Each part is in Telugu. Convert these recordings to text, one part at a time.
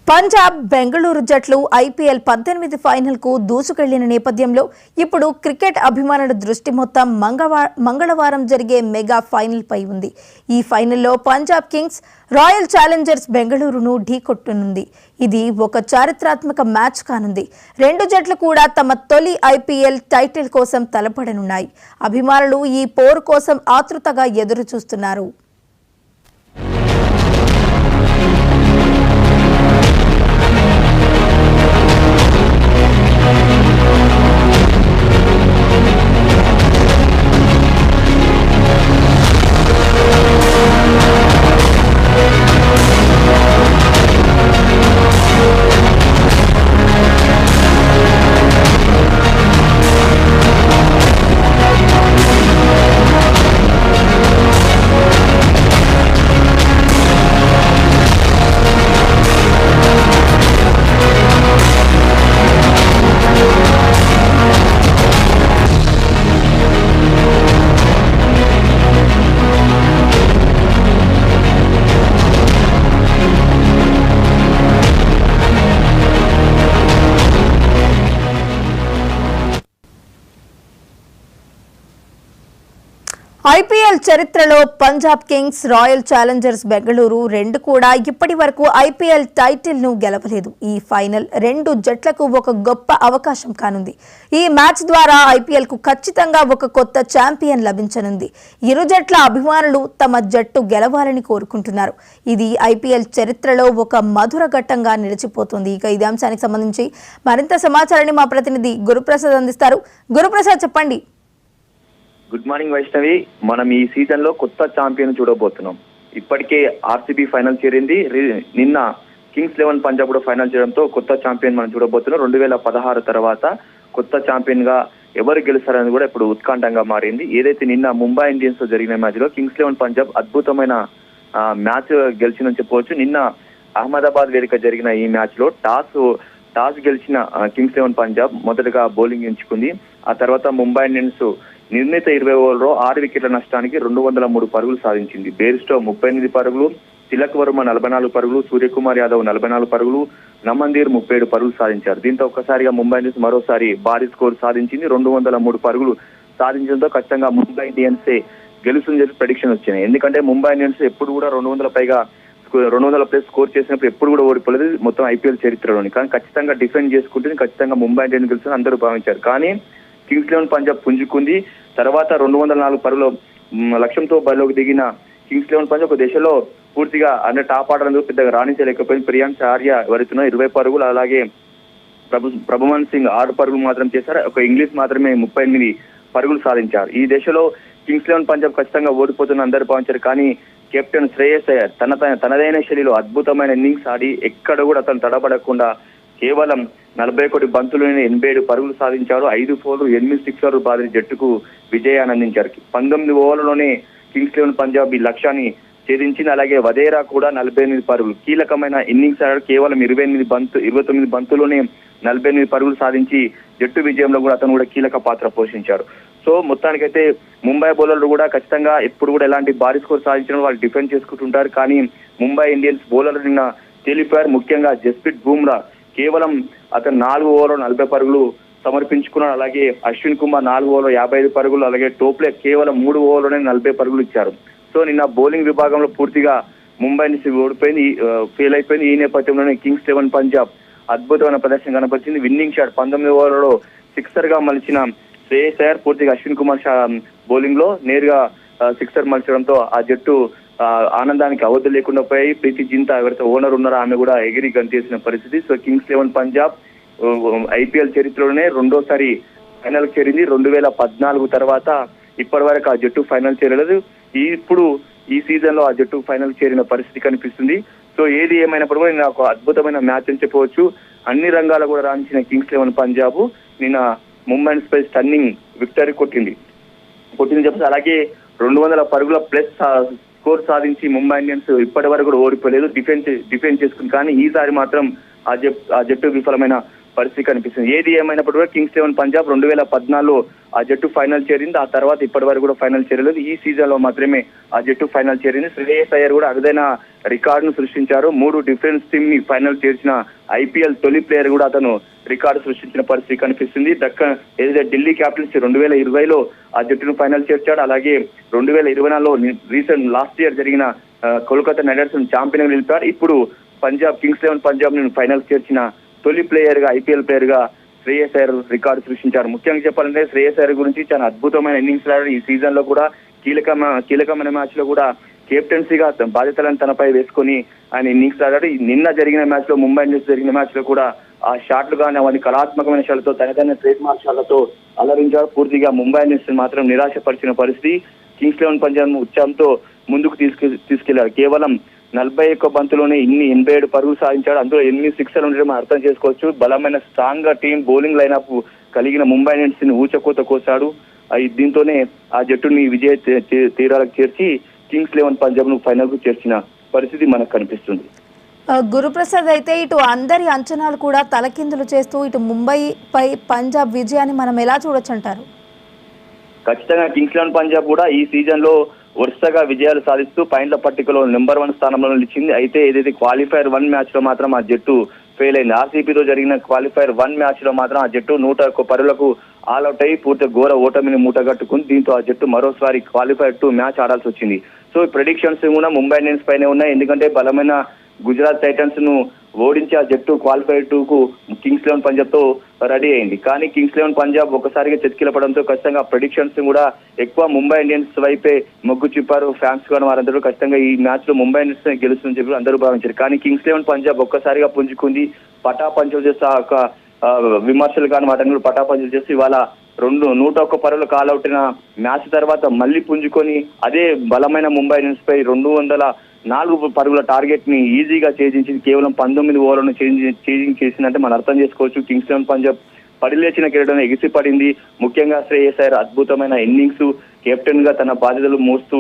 పంజాబ్ బెంగళూరు జట్లు ఐపీఎల్ 18 ఫైనల్ కు దూసుకెళ్లిన నేపథ్యంలో ఇప్పుడు క్రికెట్ అభిమానుల దృష్టి మొత్తం మంగళవారం జరిగే మెగా ఫైనల్ పై ఉంది. ఈ ఫైనల్లో పంజాబ్ కింగ్స్ రాయల్ ఛాలెంజర్స్ బెంగళూరును ఢీకొట్టనుంది. ఇది ఒక చారిత్రాత్మక మ్యాచ్ కానుంది. రెండు జట్లు కూడా తమ తొలి ఐపీఎల్ టైటిల్ కోసం తలపడనున్నాయి. అభిమానులు ఈ పోరు కోసం ఆతృతగా ఎదురు చూస్తున్నారు. ఐపీఎల్ చరిత్రలో Punjab Kings, royal Challengers Bengaluru రెండు కూడా ఇప్పటి వరకు ఐపీఎల్ టైటిల్ ను గెలవలేదు. ఈ ఫైనల్ రెండు జట్లకు ఒక గొప్ప అవకాశం కానుంది. ఈ మ్యాచ్ ద్వారా ఐపీఎల్ కు ఖచ్చితంగా ఒక కొత్త ఛాంపియన్ లభించనుంది. ఇరు జట్ల అభిమానులు తమ జట్టు గెలవాలని కోరుకుంటున్నారు. ఇది ఐపీఎల్ చరిత్రలో ఒక మధుర ఘట్టంగా నిలిచిపోతుంది. ఇక ఇదే అంశానికి సంబంధించి మరింత సమాచారాన్ని మా ప్రతినిధి గురుప్రసాద్ అందిస్తారు. గురుప్రసాద్, చెప్పండి. Good morning Vaishnavi. మనం ఈ సీజన్ లో కొత్త ఛాంపియన్ చూడబోతున్నాం. ఇప్పటికే ఆర్సీబీ ఫైనల్ చేరింది. నిన్న కింగ్స్ 11 పంజాబ్ కూడా ఫైనల్ చేయడంతో కొత్త ఛాంపియన్ మనం చూడబోతున్నాం. 2016 తర్వాత కొత్త ఛాంపియన్ గా ఎవరు గెలుస్తారని కూడా ఇప్పుడు ఉత్కంఠంగా మారింది. ఏదైతే నిన్న ముంబై ఇండియన్స్ తో జరిగిన మ్యాచ్ లో కింగ్స్ 11 పంజాబ్ అద్భుతమైన మ్యాచ్ గెలిచిందని చెప్పవచ్చు. నిన్న అహ్మదాబాద్ వేదిక జరిగిన ఈ మ్యాచ్ లో టాస్ గెలిచిన కింగ్స్ 11 పంజాబ్ మొదటగా బౌలింగ్ ఎంచుకుంది. ఆ తర్వాత ముంబై ఇండియన్స్ నిర్ణీత 20 ఓవర్లో 6 వికెట్ల నష్టానికి 203 పరుగులు సాధించింది. బేర్స్టో 38 పరుగులు, తిలక్ వర్మ 44 పరుగులు, సూర్యకుమార్ యాదవ్ 44 పరుగులు, నమందీర్ 37 పరుగులు సాధించారు. దీంతో ఒక్కసారిగా ముంబై ఇండియన్స్ మరోసారి భారీ స్కోర్ సాధించింది. 203 పరుగులు సాధించడంతో ఖచ్చితంగా ముంబై ఇండియన్సే గెలుస్తుందని చెప్పి ప్రెడిక్షన్ వచ్చినాయి. ఎందుకంటే ముంబై ఇండియన్స్ ఎప్పుడు కూడా 200+ స్కోర్ చేసినప్పుడు ఎప్పుడు కూడా ఓడిపోలేదు మొత్తం ఐపీఎల్ చరిత్రలోని. కానీ ఖచ్చితంగా డిఫెండ్ చేసుకుంటుంది, ఖచ్చితంగా ముంబై ఇండియన్స్ గెలుస్తుందని అందరూ భావించారు. కానీ కింగ్స్ 11 పంజాబ్ పుంజుకుంది. తర్వాత 204 పరుగుల లక్ష్యంతో బరిలోకి దిగిన కింగ్స్ 11 పంజాబ్ ఒక దశలో పూర్తిగా అన్ని టాప్ ఆర్డర్ పెద్దగా రాణించలేకపోయింది. ప్రియాంక్ ఆర్య ఎవరైతున్నా 20 పరుగులు, అలాగే ప్రభుమన్ సింగ్ 6 పరుగులు మాత్రం చేశారు. ఒక ఇంగ్లీష్ మాత్రమే 38 పరుగులు సాధించారు. ఈ దశలో కింగ్స్ 11 పంజాబ్ ఖచ్చితంగా ఓడిపోతున్న అందరూ భావించారు. కానీ కెప్టెన్ శ్రేయస్ అయ్యర్ తనదైన శైలిలో అద్భుతమైన ఇన్నింగ్స్ ఆడి ఎక్కడ కూడా అతను తడబడకుండా కేవలం 41 బంతుల్లోనే 87 పరుగులు సాధించారు. 5 4లు 8 సిక్సర్లు బాదిన జట్టుకు విజయాన్ని అందించారు. 19 ఓవర్లలోనే కింగ్స్ 11 పంజాబ్ ఈ లక్ష్యాన్ని ఛేదించింది. అలాగే వదేరా కూడా 48 పరుగులు కీలకమైన ఇన్నింగ్స్ ఆడారు. కేవలం 29 బంతుల్లోనే 48 పరుగులు సాధించి జట్టు విజయంలో కూడా అతను కూడా కీలక పాత్ర పోషించారు. సో మొత్తానికైతే ముంబై బౌలర్లు కూడా ఖచ్చితంగా ఎప్పుడు కూడా ఎలాంటి భారీ స్కోర్ సాధించడం వాళ్ళు డిఫెండ్ చేసుకుంటుంటారు. కానీ ముంబై ఇండియన్స్ బౌలర్లు నిన్న తేలిపోయారు. ముఖ్యంగా జస్ప్రీత్ బుమ్రా కేవలం అతను 4 ఓవర్లో 40 పరుగులు సమర్పించుకున్నాడు. అలాగే అశ్విన్ కుమార్ 4 ఓవర్లో 55 పరుగులు, అలాగే టోప్లే కేవలం 3 ఓవర్లోనే 40 పరుగులు ఇచ్చారు. సో నిన్న బౌలింగ్ విభాగంలో పూర్తిగా ముంబై ఇండియన్స్ ఓడిపోయింది, ఫెయిల్ అయిపోయింది. ఈ నేపథ్యంలోనే కింగ్స్ 11 పంజాబ్ అద్భుతమైన ప్రదర్శన కనపరిచింది. విన్నింగ్ షాట్ 19 ఓవర్లలో సిక్సర్ గా మలిచిన శ్రేయస్ అయ్యర్ పూర్తిగా అశ్విన్ కుమార్ బౌలింగ్ లో నేరుగా సిక్సర్ మలిచడంతో ఆ జట్టు ఆనందానికి అవధి లేకుండా పోయి ప్రీతి జింతా ఎవరైతే ఓనర్ ఉన్నారో ఆమె కూడా ఎగిరి గంతేసిన పరిస్థితి. సో కింగ్స్ 11 పంజాబ్ ఐపీఎల్ చరిత్రలోనే రెండోసారి ఫైనల్ చేరింది. 2014 తర్వాత ఇప్పటి వరకు ఆ జట్టు ఫైనల్ చేరలేదు. ఇప్పుడు ఈ సీజన్ లో ఆ జట్టు ఫైనల్ చేరిన పరిస్థితి కనిపిస్తుంది. సో ఏది ఏమైనప్పుడు కూడా నిన్న ఒక అద్భుతమైన మ్యాచ్ అని చెప్పవచ్చు. అన్ని రంగాలు కూడా రాణించిన కింగ్స్ 11 పంజాబ్ నిన్న ముంబై ఇండియన్స్ పై స్టన్నింగ్ విక్టరీ కొట్టింది చెప్పి అలాగే 200 పరుగుల ప్లస్ స్కోర్ సాధించి ముంబై ఇండియన్స్ ఇప్పటి వరకు కూడా ఓడిపోలేదు, డిఫెన్స్ చేసుకుంది. కానీ ఈసారి మాత్రం ఆ జట్టు విఫలమైన పరిస్థితి కనిపిస్తుంది. ఏది ఏమైనప్పుడు కూడా కింగ్స్ 11 పంజాబ్ 2014లో ఆ జట్టు ఫైనల్ చేరింది. ఆ తర్వాత ఇప్పటి వరకు కూడా ఫైనల్ చేరలేదు. ఈ సీజన్ లో మాత్రమే ఆ జట్టు ఫైనల్ చేరింది. శ్రేయస్ అయ్యర్ కూడా అరుదైన రికార్డును సృష్టించారు. 3 డిఫరెన్స్ టీమ్ ని ఫైనల్ చేర్చిన ఐపీఎల్ తొలి ప్లేయర్ కూడా అతను రికార్డు సృష్టించిన పరిస్థితి కనిపిస్తుంది. ఏదైతే ఢిల్లీ క్యాపిటల్స్ 2020లో ఆ జట్టును ఫైనల్ చేర్చాడు. అలాగే 2024లో రీసెంట్ లాస్ట్ ఇయర్ జరిగిన కోల్కతా నైట్ రైడర్స్ ఛాంపియన్ గా నిలిపారు. ఇప్పుడు పంజాబ్ కింగ్స్ 11 పంజాబ్ ను ఫైనల్ చేర్చిన తొలి ప్లేయర్ గా ఐపీఎల్ ప్లేయర్ గా శ్రేయస్ అయ్యర్ రికార్డు సృష్టించారు. ముఖ్యంగా చెప్పాలంటే శ్రేయస్ అయ్యర్ గురించి చాలా అద్భుతమైన ఇన్నింగ్స్ ఆడారు. ఈ సీజన్ లో కూడా కీలకమైన మ్యాచ్ లో కూడా కెప్టెన్సీగా బాధ్యతలను తనపై వేసుకొని ఆయన ఇన్నింగ్స్ ఆడాడు. నిన్న జరిగిన మ్యాచ్ లో ముంబై ఇండియన్స్ జరిగిన మ్యాచ్ లో కూడా ఆ షాట్లు కానీ అవన్నీ కళాత్మకమైన షాట్లతో తనదైన ట్రేడ్ మార్క్ షాట్లతో అలరించాడు. పూర్తిగా ముంబై ఇండియన్స్ మాత్రం నిరాశపరిచిన పరిస్థితి. కింగ్స్ 11 పంజాబ్ ఉత్సాహంతో ముందుకు తీసుకెళ్లారు. కేవలం 41 బంతులోనే 87 పరుగులు సాధించాడు. అందులో 8 సిక్సర్లు ఉండడం మనం అర్థం చేసుకోవచ్చు. బలమైన స్ట్రాంగ్ గా టీం బౌలింగ్ లైనప్ కలిగిన ముంబై ఇండియన్స్ ని ఊచకోత కోసాడు. దీంతోనే ఆ జట్టుని విజయ తీరాలకు చేర్చి కింగ్స్ 11 పంజాబ్ ను ఫైనల్ కు చేర్చిన పరిస్థితి మనకు కనిపిస్తుంది. గురుప్రసాద్, అయితే ఇటు అందరి అంచనాలు కూడా తలకిందులు చేస్తూ ఇటు ముంబై పై పంజాబ్ విజయాన్ని మనం ఎలా చూడొచ్చు అంటారు? ఖచ్చితంగా కింగ్స్ 11 పంజాబ్ కూడా ఈ సీజన్ లో వరుసగా విజయాలు సాధిస్తూ పాయింట్ల పట్టికలో నెంబర్ 1 స్థానంలో నిలిచింది. అయితే ఏదైతే క్వాలిఫైర్ 1 మ్యాచ్ లో మాత్రం ఆ జట్టు ఫెయిల్ అయింది. ఆర్సీబీతో జరిగిన క్వాలిఫైర్ 1 మ్యాచ్ లో మాత్రం ఆ జట్టు 101 పరుగులకు ఆల్అౌట్ అయ్యి పూర్తి ఘోర ఓటమిని మూటగట్టుకుంది. దీంతో ఆ జట్టు మరోసారి క్వాలిఫైర్ 2 మ్యాచ్ ఆడాల్సి వచ్చింది. సో ప్రెడిక్షన్స్ కూడా ముంబై ఇండియన్స్ పైనే ఉన్నాయి. ఎందుకంటే బలమైన గుజరాత్ టైటన్స్ ను ఓడించి ఆ జట్టు క్వాలిఫైర్ 2 కు కింగ్స్ 11 పంజాబ్ తో రెడీ అయింది. కానీ కింగ్స్ 11 పంజాబ్ ఒకసారిగా చెతికిలపడంతో ఖచ్చితంగా ప్రెడిక్షన్స్ కూడా ఎక్కువ ముంబై ఇండియన్స్ వైపే మొగ్గు చూపారు. ఫ్యాన్స్ కూడా వారందరూ ఖచ్చితంగా ఈ మ్యాచ్ లో ముంబై ఇండియన్స్ గెలుస్తుందని చెప్పి అందరూ భావించారు. కానీ కింగ్స్ 11 పంజాబ్ ఒక్కసారిగా పుంజుకుంది. పటాపంచలు చేస్తే ఒక విమర్శలు కానీ వాటిని పటాపంచలు చేసి ఇవాళ 101 పరుగులకు ఆల్అౌట్ మ్యాచ్ తర్వాత మళ్ళీ పుంజుకొని అదే బలమైన ముంబై ఇండియన్స్ పై 204 పరుగుల టార్గెట్ ని ఈజీగా ఛేదించింది. కేవలం 19 ఓవర్లను చేజింగ్ చేసిందంటే మనం అర్థం చేసుకోవచ్చు. కింగ్స్ 11 పంజాబ్ పడిలేచిన క్రీడను ఎగిసి పడింది. ముఖ్యంగా శ్రేయస్ అయ్యర్ అద్భుతమైన ఇన్నింగ్స్, కెప్టెన్ గా తన బాధ్యతలు మోస్తూ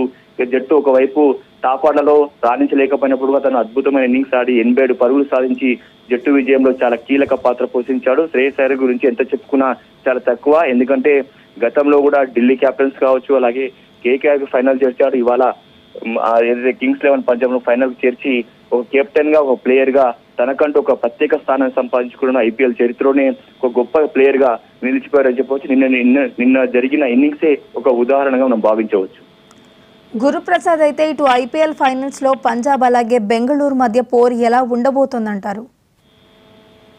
జట్టు ఒకవైపు టాప్ ఆర్డర్లో రాణించలేకపోయినప్పుడు తను అద్భుతమైన ఇన్నింగ్స్ ఆడి 87 పరుగులు సాధించి జట్టు విజయంలో చాలా కీలక పాత్ర పోషించాడు. శ్రేయస్ అయ్యర్ గురించి ఎంత చెప్పుకున్నా చాలా తక్కువ. ఎందుకంటే గతంలో కూడా ఢిల్లీ క్యాపిటల్స్ కావచ్చు, అలాగే కేకేఆర్ ఫైనల్ చేర్చాడు. ఇవాళ ఏదైతే కింగ్స్ 11 పంజాబ్ ను ఫైనల్ చేర్చి ఒక కెప్టెన్ గా ఒక ప్లేయర్ గా తనకంటూ ఒక ప్రత్యేక స్థానాన్ని సంపాదించుకున్న ఐపీఎల్ చరిత్రలోనే ఒక గొప్ప ప్లేయర్ గా నిలిచిపోయారని చెప్పవచ్చు. నిన్న జరిగిన ఇన్నింగ్సే ఒక ఉదాహరణగా మనం భావించవచ్చు. గురుప్రసాద్, అయితే ఇటు ఐపీఎల్ ఫైనల్స్ లో పంజాబ్ అలాగే బెంగళూరు మధ్య పోరు ఎలా ఉండబోతుందంటారు?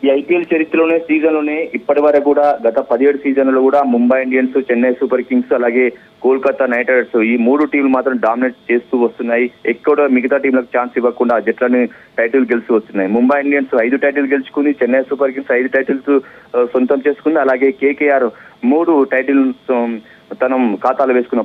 ఈ ఐపీఎల్ చరిత్రలోనే సీజన్ లోనే ఇప్పటి వరకు కూడా గత 17 సీజన్లలో కూడా Mumbai Indians, Chennai super Kings, అలాగే కోల్కతా నైట్ రైడర్స్ ఈ 3 టీంలు మాత్రం డామినేట్ చేస్తూ వస్తున్నాయి. ఎక్కువ మిగతా టీంలకు ఛాన్స్ ఇవ్వకుండా ఆ జట్లని టైటిల్ గెలిచి వస్తున్నాయి. ముంబై ఇండియన్స్ 5 టైటిల్ గెలుచుకుంది, చెన్నై సూపర్ కింగ్స్ 5 టైటిల్స్ సొంతం చేసుకుంది, అలాగే కేకేఆర్ 3 టైటిల్స్ తన ఖాతాలో వేసుకున్న